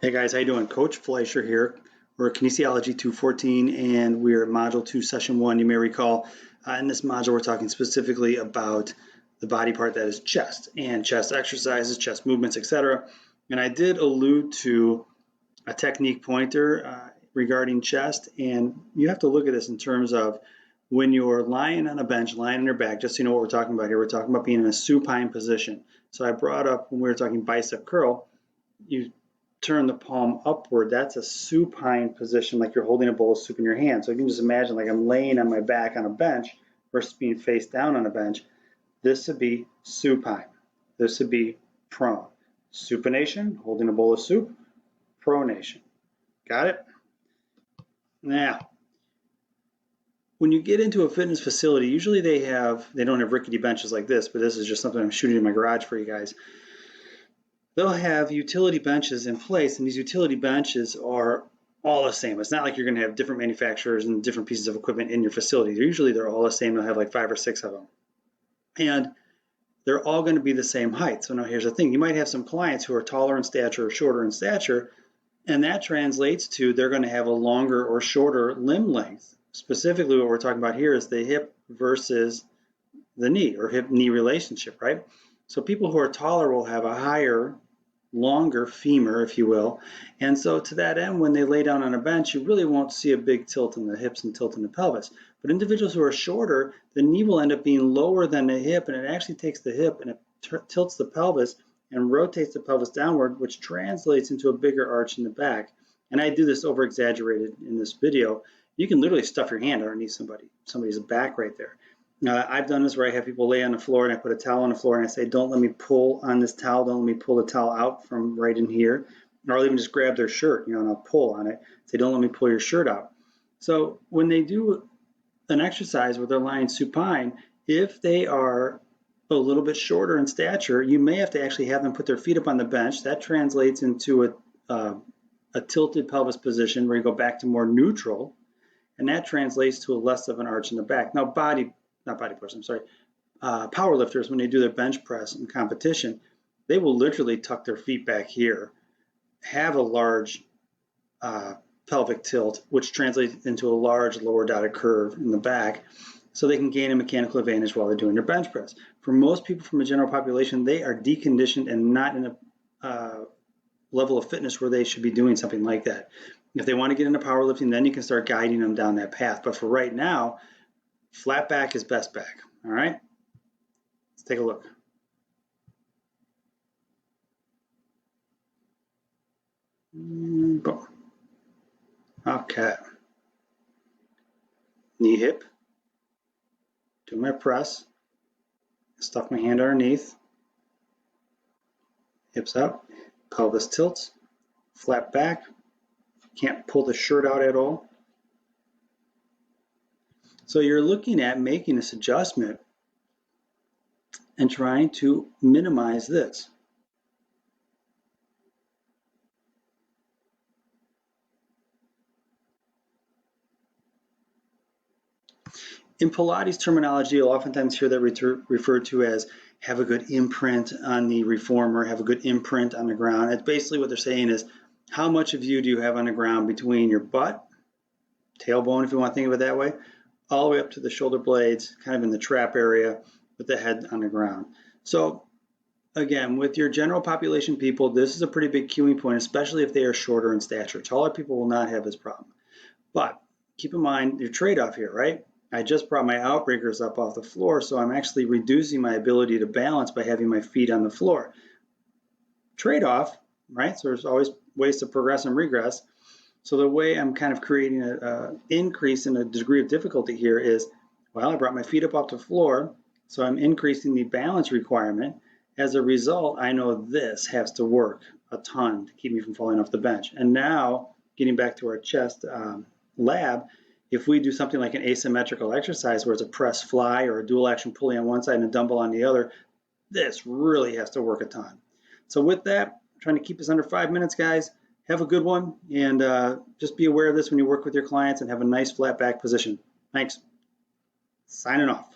Hey guys, how you doing? Coach Fleischer here. We're at Kinesiology 214 and we're at Module 2, Session 1. You may recall in this module we're talking specifically about the body part that is chest and chest exercises, chest movements, etc. And I did allude to a technique pointer regarding chest, and you have to look at this in terms of when you're lying on a bench, lying on your back. Just so you know what we're talking about here, we're talking about being in a supine position. So I brought up when we were talking bicep curl, you turn the palm upward. That's a supine position, like you're holding a bowl of soup in your hand. So you can just imagine like I'm laying on my back on a bench versus being face down on a bench. This would be supine. This would be prone. Supination, holding a bowl of soup. Pronation. Got it? Now, when you get into a fitness facility, usually they don't have rickety benches like this, but this is just something I'm shooting in my garage for you guys. They'll have utility benches in place, and these utility benches are all the same. It's not like you're going to have different manufacturers and different pieces of equipment in your facility. Usually they're all the same. They'll have like 5 or 6 of them. And they're all going to be the same height. So now here's the thing. You might have some clients who are taller in stature or shorter in stature, and that translates to they're going to have a longer or shorter limb length. Specifically, what we're talking about here is the hip versus the knee, or hip-knee relationship, right? So people who are taller will have a higher, longer femur, if you will. And so to that end, when they lay down on a bench, you really won't see a big tilt in the hips and tilt in the pelvis. But individuals who are shorter, the knee will end up being lower than the hip, and it actually takes the hip and it tilts the pelvis and rotates the pelvis downward, which translates into a bigger arch in the back. And I do this over exaggerated in this video. You can literally stuff your hand underneath somebody's back right there. I've done this where I have people lay on the floor and I put a towel on the floor and I say, don't let me pull on this towel, don't let me pull the towel out from right in here. Or I'll even just grab their shirt, and I'll pull on it. Say, don't let me pull your shirt out. So when they do an exercise where they're lying supine, if they are a little bit shorter in stature, you may have to actually have them put their feet up on the bench. That translates into a tilted pelvis position where you go back to more neutral, and that translates to a less of an arch in the back. Now, power lifters, when they do their bench press in competition, they will literally tuck their feet back here, have a large pelvic tilt, which translates into a large lower dotted curve in the back, so they can gain a mechanical advantage while they're doing their bench press. For most people from the general population, they are deconditioned and not in a level of fitness where they should be doing something like that. If they want to get into powerlifting, then you can start guiding them down that path. But for right now, flat back is best back. All right, let's take a look. Boom. Okay. Knee hip. Do my press. Stuff my hand underneath. Hips up. Pelvis tilts. Flat back. Can't pull the shirt out at all. So you're looking at making this adjustment and trying to minimize this. In Pilates terminology, you'll oftentimes hear that referred to as have a good imprint on the reformer, have a good imprint on the ground. It's basically what they're saying is, how much of you do you have on the ground between your butt, tailbone, if you want to think of it that way, all the way up to the shoulder blades, kind of in the trap area with the head on the ground. So again, with your general population people, this is a pretty big cueing point, especially if they are shorter in stature. Taller people will not have this problem. But keep in mind your trade-off here, right? I just brought my outriggers up off the floor, so I'm actually reducing my ability to balance by having my feet on the floor. Trade-off, right? So there's always ways to progress and regress. So the way I'm kind of creating an increase in a degree of difficulty here is, well, I brought my feet up off the floor, so I'm increasing the balance requirement. As a result, I know this has to work a ton to keep me from falling off the bench. And now, getting back to our chest lab, if we do something like an asymmetrical exercise where it's a press fly or a dual action pulley on one side and a dumbbell on the other, this really has to work a ton. So with that, I'm trying to keep this under 5 minutes, guys. Have a good one, and just be aware of this when you work with your clients and have a nice flat back position. Thanks. Signing off.